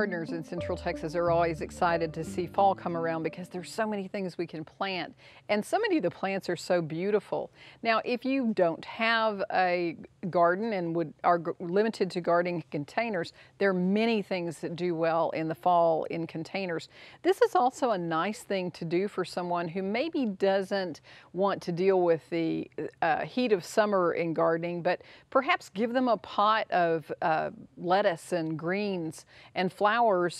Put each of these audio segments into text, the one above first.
gardeners in Central Texas are always excited to see fall come around because there's so many things we can plant, and so many of the plants are so beautiful. Now, if you don't have a garden and are limited to gardening containers, there are many things that do well in the fall in containers. This is also a nice thing to do for someone who maybe doesn't want to deal with the heat of summer in gardening, but perhaps give them a pot of lettuce and greens and flowers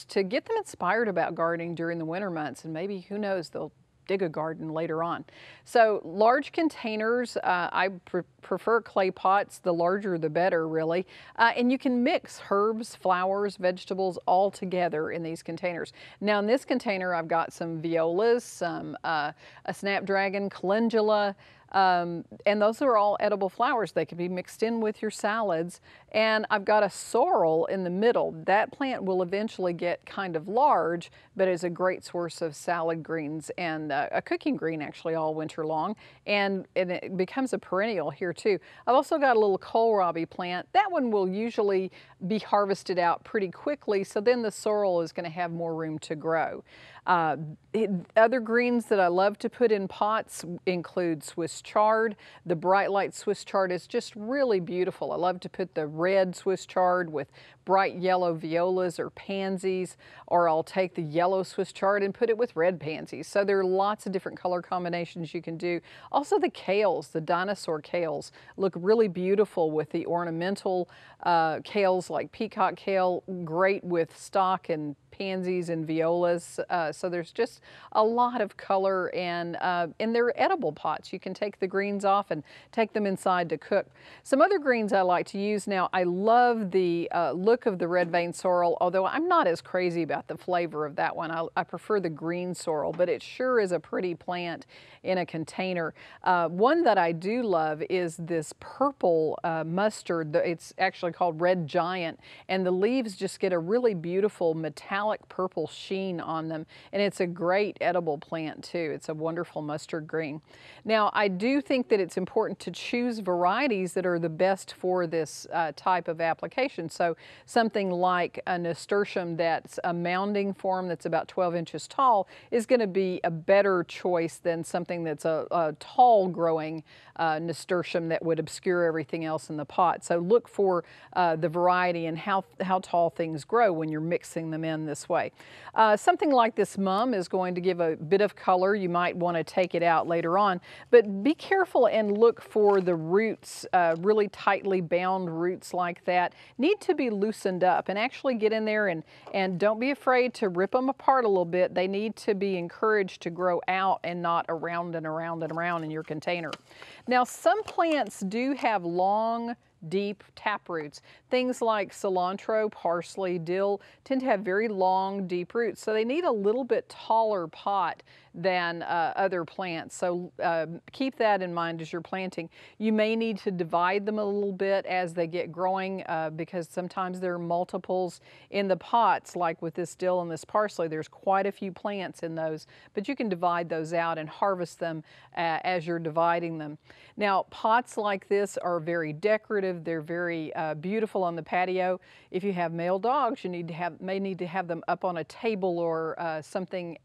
to get them inspired about gardening during the winter months, and maybe, who knows, they'll dig a garden later on. So large containers, I prefer clay pots. The larger the better, really. And you can mix herbs, flowers, vegetables all together in these containers. Now in this container I've got some violas, some a snapdragon, calendula, and those are all edible flowers. They can be mixed in with your salads. And I've got a sorrel in the middle. That plant will eventually get kind of large, but is a great source of salad greens and a cooking green actually all winter long. And it becomes a perennial here too. I've also got a little kohlrabi plant. That one will usually be harvested out pretty quickly, so then the sorrel is going to have more room to grow. Other greens that I love to put in pots include Swiss chard. The bright light Swiss chard is just really beautiful. I love to put the red Swiss chard with bright yellow violas or pansies, or I'll take the yellow Swiss chard and put it with red pansies. So there are lots of different color combinations you can do. Also the kales, the dinosaur kales, look really beautiful with the ornamental kales like peacock kale, great with stock and pansies and violas. So there's just a lot of color, and they're edible pots. You can take the greens off and take them inside to cook. Some other greens I like to use now, I love the look of the red vein sorrel, although I'm not as crazy about the flavor of that one. I prefer the green sorrel, but it sure is a pretty plant in a container. One that I do love is this purple mustard. It's actually called red giant, and the leaves just get a really beautiful metallic purple sheen on them, and it's a great edible plant too. It's a wonderful mustard green. Now I do think that it's important to choose varieties that are the best for this type of application. So something like a nasturtium that's a mounding form that's about 12 inches tall is going to be a better choice than something that's a tall growing nasturtium that would obscure everything else in the pot. So look for the variety and how tall things grow when you're mixing them in this way. Something like this mum is going to give a bit of color. You might want to take it out later on, but be careful and look for the roots, really tightly bound roots like that need to be loosened up, and actually get in there and don't be afraid to rip them apart a little bit. They need to be encouraged to grow out and not around and around and around in your container. Now some plants do have long, deep tap roots. Things like cilantro, parsley, dill tend to have very long, deep roots, so they need a little bit taller pot than other plants. So keep that in mind as you're planting. You may need to divide them a little bit as they get growing because sometimes there are multiples in the pots, like with this dill and this parsley. There's quite a few plants in those, but you can divide those out and harvest them as you're dividing them. Now pots like this are very decorative. They're very beautiful on the patio. If you have male dogs, you may need to have them up on a table or something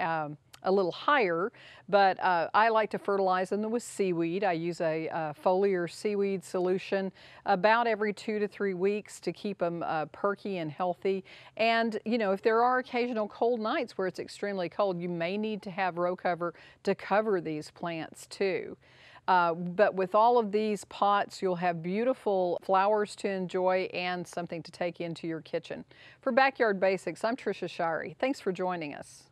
a little higher, but I like to fertilize them with seaweed. I use a foliar seaweed solution about every 2 to 3 weeks to keep them perky and healthy. And you know, if there are occasional cold nights where it's extremely cold, you may need to have row cover to cover these plants too. But with all of these pots, you'll have beautiful flowers to enjoy and something to take into your kitchen. For Backyard Basics, I'm Trisha Shirey. Thanks for joining us.